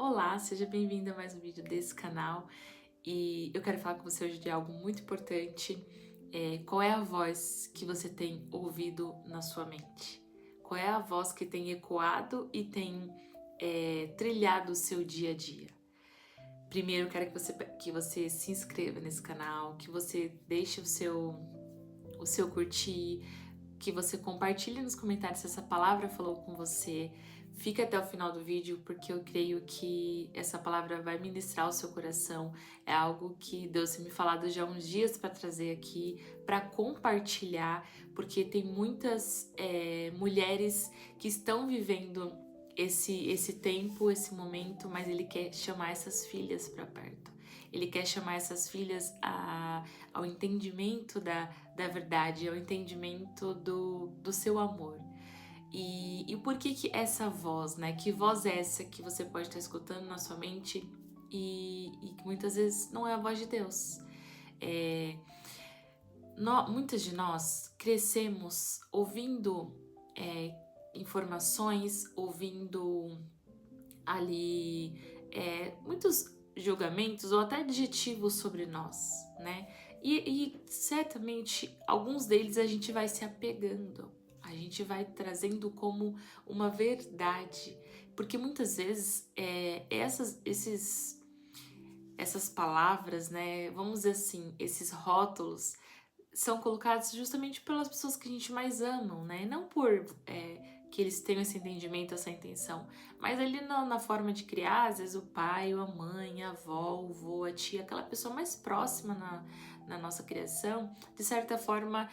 Olá, seja bem-vindo a mais um vídeo desse canal e eu quero falar com você hoje de algo muito importante. Qual é a voz que você tem ouvido na sua mente? Qual é a voz que tem ecoado e tem trilhado o seu dia a dia? Primeiro, eu quero que você se inscreva nesse canal, que você deixe o seu curtir, que você compartilhe nos comentários se essa palavra falou com você. Fica até o final do vídeo, porque eu creio que essa palavra vai ministrar o seu coração. É algo que Deus tem me falado já há uns dias para trazer aqui, para compartilhar, porque tem muitas mulheres que estão vivendo esse tempo, esse momento, mas Ele quer chamar essas filhas para perto. Ele quer chamar essas filhas ao entendimento da verdade, ao entendimento do seu amor. E por que essa voz, né? Que voz é essa que você pode estar escutando na sua mente e que muitas vezes não é a voz de Deus? Muitas de nós crescemos ouvindo informações, ouvindo ali muitos julgamentos ou até adjetivos sobre nós, né? E certamente alguns deles a gente vai se apegando, a gente vai trazendo como uma verdade, porque muitas vezes essas palavras, né? Vamos dizer assim, esses rótulos são colocados justamente pelas pessoas que a gente mais ama, né? Não por que eles tenham esse entendimento, essa intenção, mas ali na forma de criar, às vezes o pai, ou a mãe, a avó, o vô, a tia, aquela pessoa mais próxima na nossa criação, de certa forma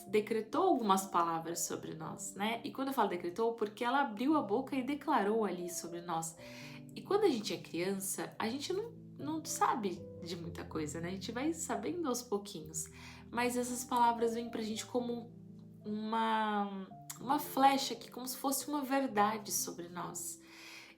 decretou algumas palavras sobre nós, né? E quando eu falo decretou, porque ela abriu a boca e declarou ali sobre nós. E quando a gente é criança, a gente não sabe de muita coisa, né? A gente vai sabendo aos pouquinhos. Mas essas palavras vêm pra gente como uma flecha aqui, como se fosse uma verdade sobre nós.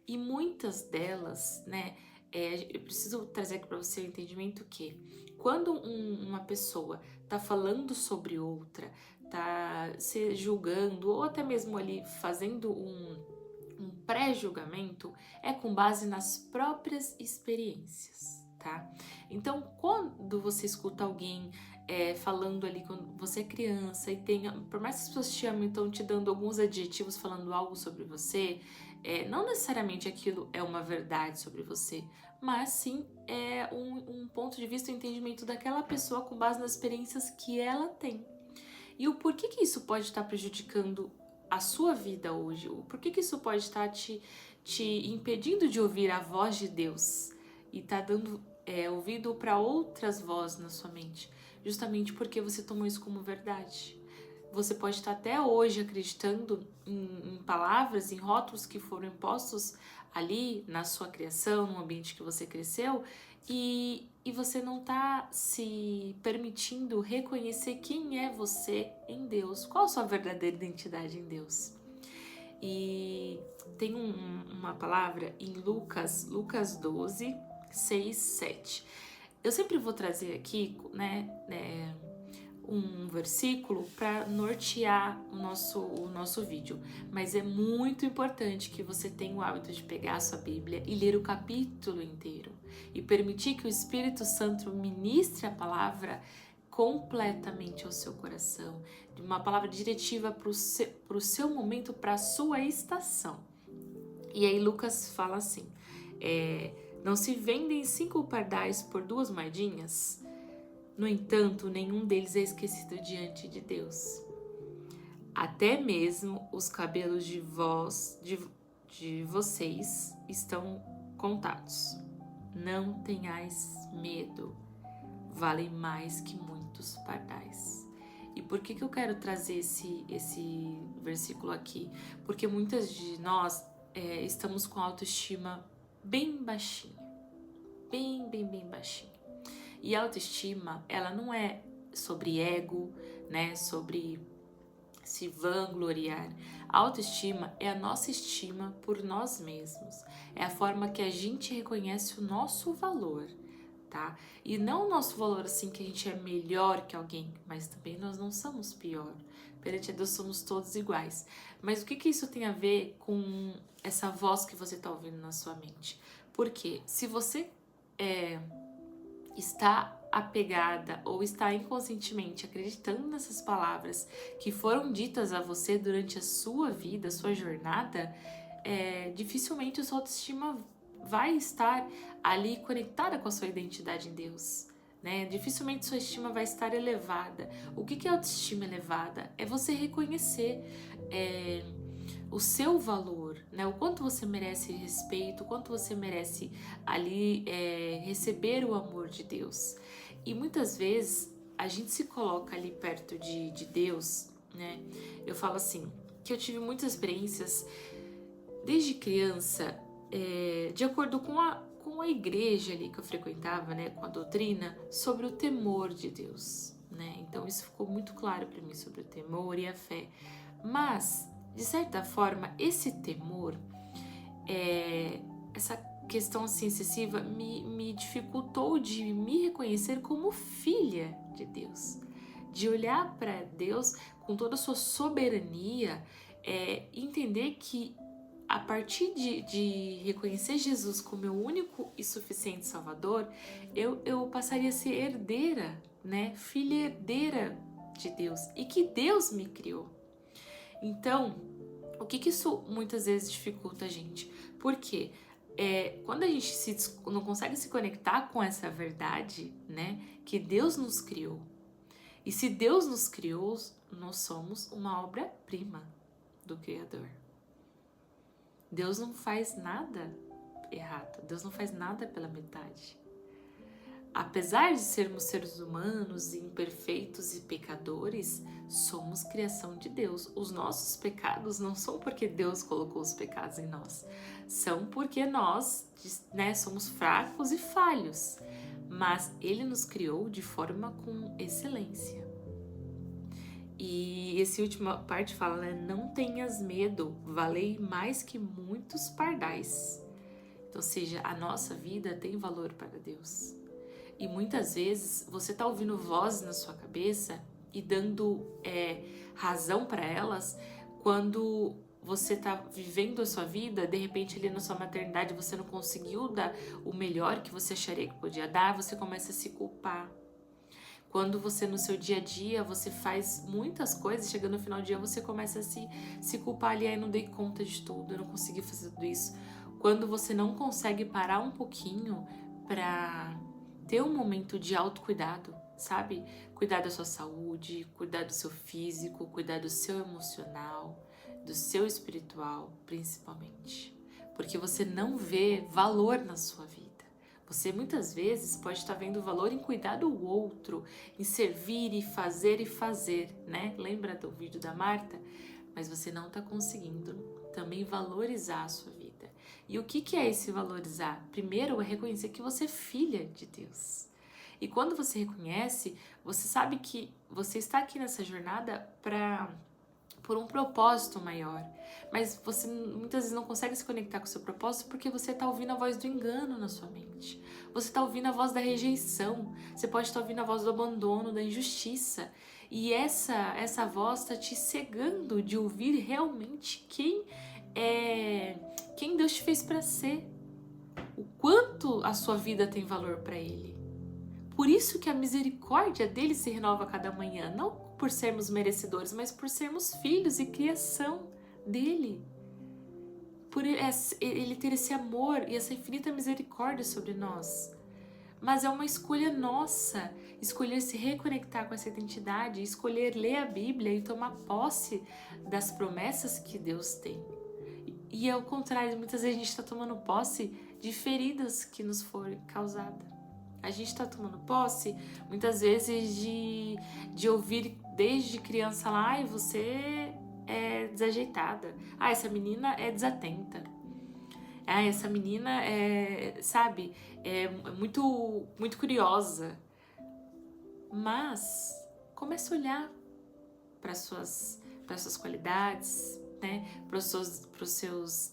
E muitas delas, né? Eu preciso trazer aqui para você o entendimento que quando uma pessoa tá falando sobre outra, tá se julgando, ou até mesmo ali fazendo um pré-julgamento, é com base nas próprias experiências, tá? Então, quando você escuta alguém falando ali quando você é criança e tem, por mais que as pessoas te amem, estão te dando alguns adjetivos falando algo sobre você, não necessariamente aquilo é uma verdade sobre você, mas sim é um ponto de vista, um entendimento daquela pessoa com base nas experiências que ela tem. E o porquê que isso pode estar prejudicando a sua vida hoje? O porquê que isso pode estar te impedindo de ouvir a voz de Deus e tá dando ouvido para outras vozes na sua mente? Justamente porque você tomou isso como verdade. Você pode estar até hoje acreditando em palavras, em rótulos que foram impostos ali na sua criação, no ambiente que você cresceu, e você não está se permitindo reconhecer quem é você em Deus, qual a sua verdadeira identidade em Deus. E tem uma palavra em Lucas 12, 6, 7. Eu sempre vou trazer aqui, né, um versículo para nortear o nosso vídeo, mas é muito importante que você tenha o hábito de pegar a sua Bíblia e ler o capítulo inteiro e permitir que o Espírito Santo ministre a palavra completamente ao seu coração, de uma palavra diretiva para o seu momento, para a sua estação. E aí Lucas fala assim, não se vendem 5 pardais por 2 moedinhas? No entanto, nenhum deles é esquecido diante de Deus. Até mesmo os cabelos de vocês estão contados. Não tenhais medo, valem mais que muitos pardais. E por que eu quero trazer esse versículo aqui? Porque muitas de nós estamos com a autoestima bem baixinha, bem baixinha. E a autoestima, ela não é sobre ego, né? Sobre se vangloriar. A autoestima é a nossa estima por nós mesmos. É a forma que a gente reconhece o nosso valor, tá? E não o nosso valor assim que a gente é melhor que alguém, mas também nós não somos pior. Perante a Deus somos todos iguais. Mas o que que isso tem a ver com essa voz que você está ouvindo na sua mente? Porque se você está apegada ou está inconscientemente acreditando nessas palavras que foram ditas a você durante a sua vida, a sua jornada, dificilmente a sua autoestima vai estar ali conectada com a sua identidade em Deus. Né? Dificilmente sua estima vai estar elevada. O que é autoestima elevada? É você reconhecer o seu valor, né? O quanto você merece respeito, o quanto você merece ali receber o amor de Deus. E muitas vezes a gente se coloca ali perto de Deus, né? Eu falo assim, que eu tive muitas experiências desde criança, de acordo com a igreja ali que eu frequentava, né, com a doutrina, sobre o temor de Deus, né? Então isso ficou muito claro para mim sobre o temor e a fé. Mas, de certa forma, esse temor, essa questão assim excessiva, me dificultou de me reconhecer como filha de Deus, de olhar para Deus com toda a sua soberania, entender que a partir de reconhecer Jesus como meu único e suficiente Salvador, eu passaria a ser herdeira, né? Filha herdeira de Deus, e que Deus me criou. Então, o que isso muitas vezes dificulta a gente? Porque quando a gente não consegue se conectar com essa verdade, né? Que Deus nos criou. E se Deus nos criou, nós somos uma obra-prima do Criador. Deus não faz nada errado, Deus não faz nada pela metade. Apesar de sermos seres humanos, imperfeitos e pecadores, somos criação de Deus. Os nossos pecados não são porque Deus colocou os pecados em nós, são porque nós, né, somos fracos e falhos, mas Ele nos criou de forma com excelência. E essa última parte fala, né? Não tenhas medo, valei mais que muitos pardais. Então, ou seja, a nossa vida tem valor para Deus. E muitas vezes você está ouvindo vozes na sua cabeça e dando razão para elas quando você está vivendo a sua vida, de repente ali na sua maternidade você não conseguiu dar o melhor que você acharia que podia dar, você começa a se culpar. Quando você no seu dia a dia, você faz muitas coisas, chegando no final do dia você começa a se culpar ali, aí não dei conta de tudo, eu não consegui fazer tudo isso. Quando você não consegue parar um pouquinho para ter um momento de autocuidado, sabe? Cuidar da sua saúde, cuidar do seu físico, cuidar do seu emocional, do seu espiritual, principalmente. Porque você não vê valor na sua vida. Você muitas vezes pode estar vendo valor em cuidar do outro, em servir e fazer, né? Lembra do vídeo da Marta? Mas você não está conseguindo também valorizar a sua vida. E o que é esse valorizar? Primeiro é reconhecer que você é filha de Deus. E quando você reconhece, você sabe que você está aqui nessa jornada por um propósito maior. Mas você muitas vezes não consegue se conectar com o seu propósito porque você está ouvindo a voz do engano na sua mente. Você está ouvindo a voz da rejeição. Você pode estar ouvindo a voz do abandono, da injustiça. E essa voz está te cegando de ouvir realmente quem Deus te fez para ser. O quanto a sua vida tem valor para Ele. Por isso que a misericórdia dele se renova a cada manhã, não por sermos merecedores, mas por sermos filhos e criação dele. Por ele ter esse amor e essa infinita misericórdia sobre nós. Mas é uma escolha nossa, escolher se reconectar com essa identidade, escolher ler a Bíblia e tomar posse das promessas que Deus tem. E ao contrário, muitas vezes a gente está tomando posse de feridas que nos foram causadas. A gente está tomando posse, muitas vezes, de ouvir desde criança lá, ai, você é desajeitada. Ah, essa menina é desatenta. Ah, essa menina sabe, é muito, muito curiosa. Mas comece a olhar para as suas qualidades, né? Para os seus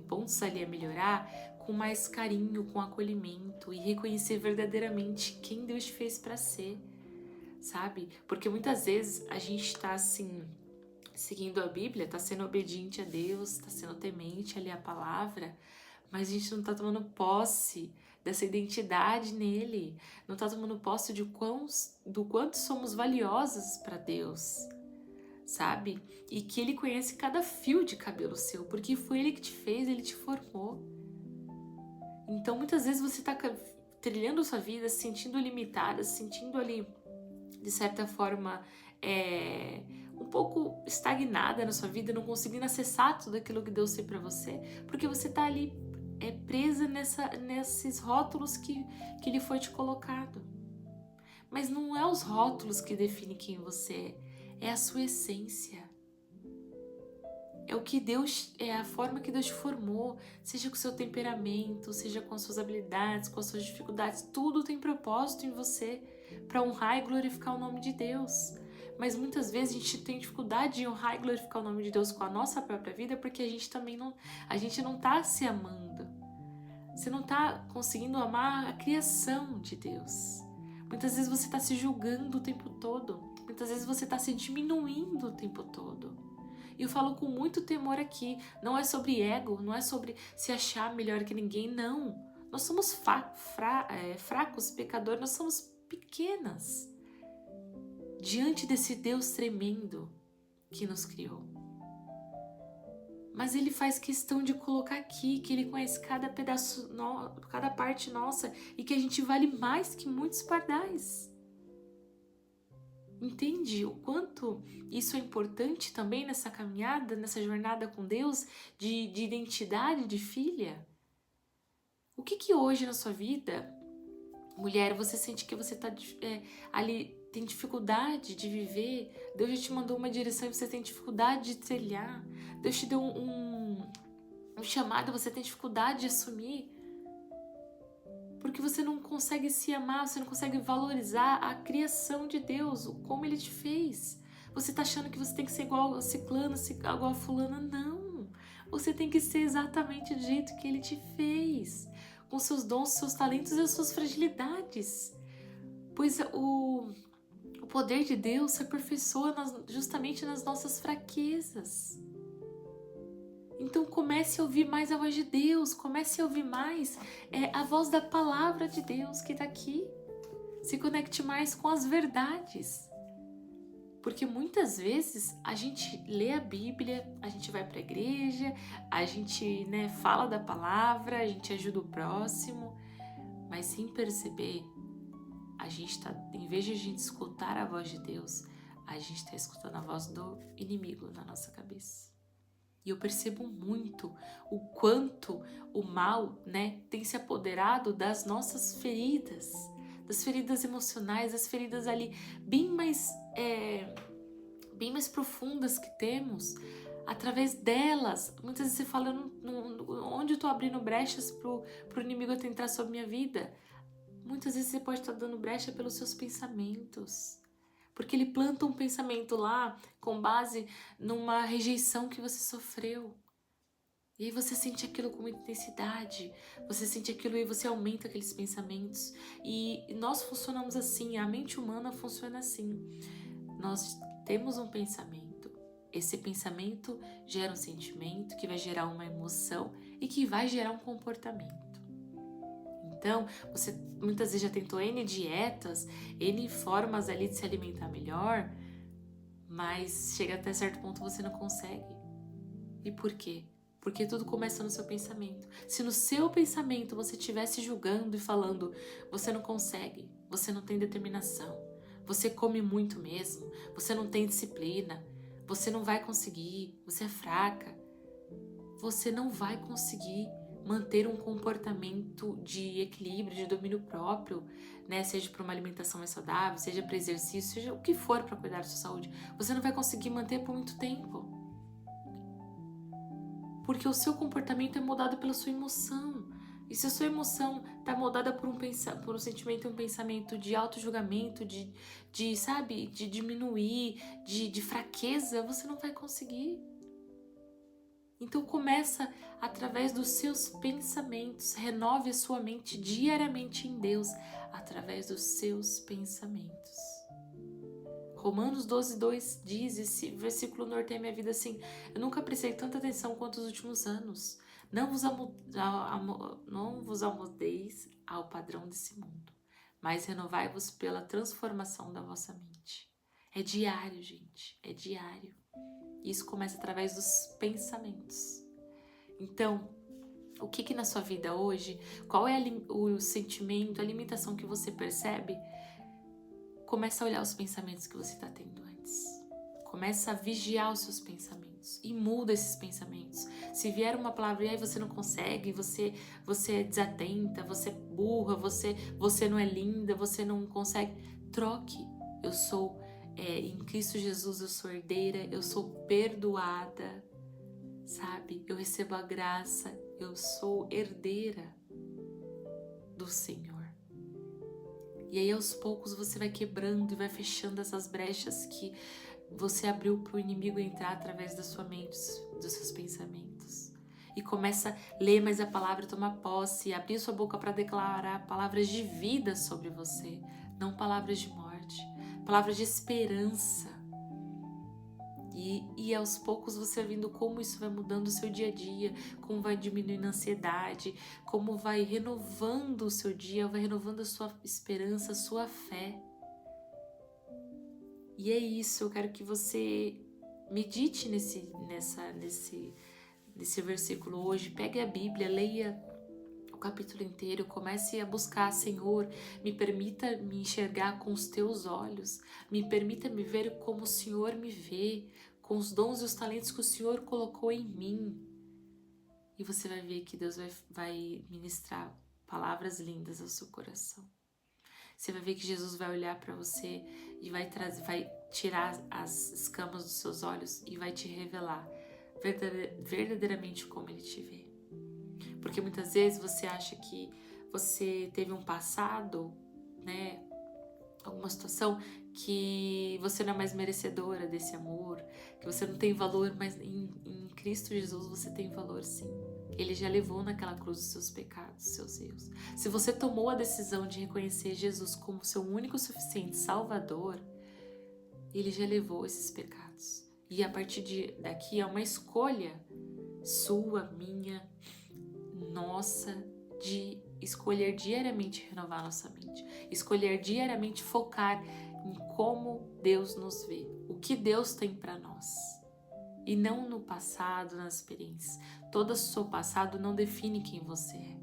pontos ali a melhorar, com mais carinho, com acolhimento e reconhecer verdadeiramente quem Deus te fez para ser, sabe? Porque muitas vezes a gente tá assim, seguindo a Bíblia, tá sendo obediente a Deus, tá sendo temente ali à palavra, mas a gente não tá tomando posse dessa identidade nele, não tá tomando posse do quanto somos valiosos para Deus, sabe? E que ele conhece cada fio de cabelo seu, porque foi ele que te fez, ele te formou. Então muitas vezes você tá trilhando sua vida, se sentindo limitada, se sentindo ali, de certa forma, um pouco estagnada na sua vida, não conseguindo acessar tudo aquilo que Deus tem pra você, porque você tá ali presa nesses rótulos que ele foi te colocado. Mas não é os rótulos que definem quem você é a sua essência. É o que Deus, é a forma que Deus te formou, seja com o seu temperamento, seja com as suas habilidades, com as suas dificuldades, tudo tem propósito em você para honrar e glorificar o nome de Deus. Mas muitas vezes a gente tem dificuldade de honrar e glorificar o nome de Deus com a nossa própria vida, porque a gente também não tá se amando. Você não tá conseguindo amar a criação de Deus. Muitas vezes você está se julgando o tempo todo. Muitas vezes você está se diminuindo o tempo todo. E eu falo com muito temor aqui. Não é sobre ego, não é sobre se achar melhor que ninguém, não. Nós somos fracos, pecadores, nós somos pequenas diante desse Deus tremendo que nos criou. Mas ele faz questão de colocar aqui que ele conhece cada pedaço, cada parte nossa e que a gente vale mais que muitos pardais. Entende o quanto isso é importante também nessa caminhada, nessa jornada com Deus de identidade de filha? O que hoje na sua vida, mulher, você sente que você está ali, tem dificuldade de viver? Deus já te mandou uma direção e você tem dificuldade de trilhar? Deus te deu um chamado e você tem dificuldade de assumir? Porque você não consegue se amar, você não consegue valorizar a criação de Deus, como Ele te fez. Você tá achando que você tem que ser igual a ciclano, igual a fulana. Não! Você tem que ser exatamente do jeito que Ele te fez, com seus dons, seus talentos e as suas fragilidades. Pois o poder de Deus se aperfeiçoa justamente nas nossas fraquezas. Então comece a ouvir mais a voz de Deus, comece a ouvir mais a voz da palavra de Deus que está aqui. Se conecte mais com as verdades. Porque muitas vezes a gente lê a Bíblia, a gente vai para a igreja, a gente fala da palavra, a gente ajuda o próximo, mas sem perceber, a gente tá, em vez de a gente escutar a voz de Deus, a gente está escutando a voz do inimigo na nossa cabeça. E eu percebo muito o quanto o mal, tem se apoderado das nossas feridas, das feridas emocionais, das feridas ali bem mais profundas que temos. Através delas, muitas vezes você fala, onde eu estou abrindo brechas pro inimigo entrar sobre minha vida? Muitas vezes você pode estar dando brecha pelos seus pensamentos. Porque ele planta um pensamento lá com base numa rejeição que você sofreu. E aí você sente aquilo com muita intensidade. Você sente aquilo e você aumenta aqueles pensamentos. E nós funcionamos assim, a mente humana funciona assim. Nós temos um pensamento. Esse pensamento gera um sentimento que vai gerar uma emoção e que vai gerar um comportamento. Então, você muitas vezes já tentou N dietas, N formas ali de se alimentar melhor, mas chega até certo ponto você não consegue. E por quê? Porque tudo começa no seu pensamento. Se no seu pensamento você estivesse julgando e falando, você não consegue, você não tem determinação, você come muito mesmo, você não tem disciplina, você não vai conseguir, você é fraca, você não vai conseguir manter um comportamento de equilíbrio, de domínio próprio, seja para uma alimentação mais saudável, seja para exercício, seja o que for para cuidar da sua saúde, você não vai conseguir manter por muito tempo. Porque o seu comportamento é moldado pela sua emoção. E se a sua emoção está moldada por um sentimento e um pensamento de auto-julgamento, de diminuir, de fraqueza, você não vai conseguir. Então começa através dos seus pensamentos, renove a sua mente diariamente em Deus, através dos seus pensamentos. Romanos 12:2 diz, esse versículo norteia minha vida assim: eu nunca prestei tanta atenção quanto os últimos anos. Não vos amoldeis ao padrão desse mundo, mas renovai-vos pela transformação da vossa mente. É diário, gente, é diário. Isso começa através dos pensamentos. Então, o que na sua vida hoje, qual é o sentimento, a limitação que você percebe? Começa a olhar os pensamentos que você está tendo antes. Começa a vigiar os seus pensamentos e muda esses pensamentos. Se vier uma palavra e aí você não consegue, você é desatenta, você é burra, você não é linda, você não consegue, troque. Eu sou, em Cristo Jesus, eu sou herdeira, eu sou perdoada, sabe? Eu recebo a graça, eu sou herdeira do Senhor. E aí aos poucos você vai quebrando e vai fechando essas brechas que você abriu para o inimigo entrar através da sua mente, dos seus pensamentos. E começa a ler mais a palavra, tomar posse, abrir sua boca para declarar palavras de vida sobre você, não palavras de morte, palavras de esperança. E aos poucos você vai vendo como isso vai mudando o seu dia a dia, como vai diminuindo a ansiedade, como vai renovando o seu dia, vai renovando a sua esperança, a sua fé. E é isso, eu quero que você medite nesse versículo hoje, pegue a Bíblia, leia o capítulo inteiro, comece a buscar, Senhor, me permita me enxergar com os teus olhos, me permita me ver como o Senhor me vê, com os dons e os talentos que o Senhor colocou em mim. E você vai ver que Deus vai ministrar palavras lindas ao seu coração. Você vai ver que Jesus vai olhar para você e vai tirar as escamas dos seus olhos e vai te revelar verdadeiramente como Ele te vê. Porque muitas vezes você acha que você teve um passado, né, alguma situação que você não é mais merecedora desse amor, que você não tem valor, mas em Cristo Jesus você tem valor sim. Ele já levou naquela cruz os seus pecados, os seus erros. Se você tomou a decisão de reconhecer Jesus como seu único e suficiente Salvador, Ele já levou esses pecados. E a partir daqui é uma escolha sua, minha, nossa, de escolher diariamente renovar nossa mente, escolher diariamente focar em como Deus nos vê, o que Deus tem para nós, e não no passado, nas experiências. Todo o seu passado não define quem você é.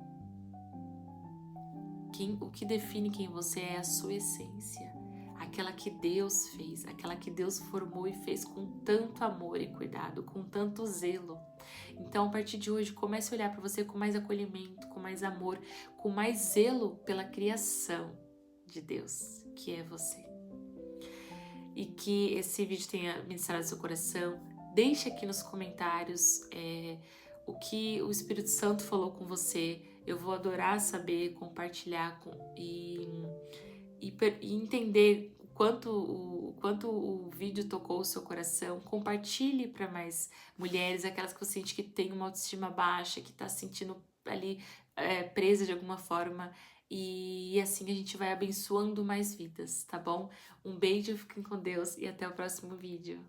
O que define quem você é a sua essência, aquela que Deus fez, aquela que Deus formou e fez com tanto amor e cuidado, com tanto zelo. Então, a partir de hoje, comece a olhar para você com mais acolhimento, com mais amor, com mais zelo pela criação de Deus, que é você. E que esse vídeo tenha ministrado seu coração. Deixe aqui nos comentários o que o Espírito Santo falou com você. Eu vou adorar saber, compartilhar e entender o quanto o vídeo tocou o seu coração. Compartilhe para mais mulheres, aquelas que você sente que tem uma autoestima baixa, que está se sentindo ali presa de alguma forma. E assim a gente vai abençoando mais vidas, tá bom? Um beijo, fiquem com Deus e até o próximo vídeo.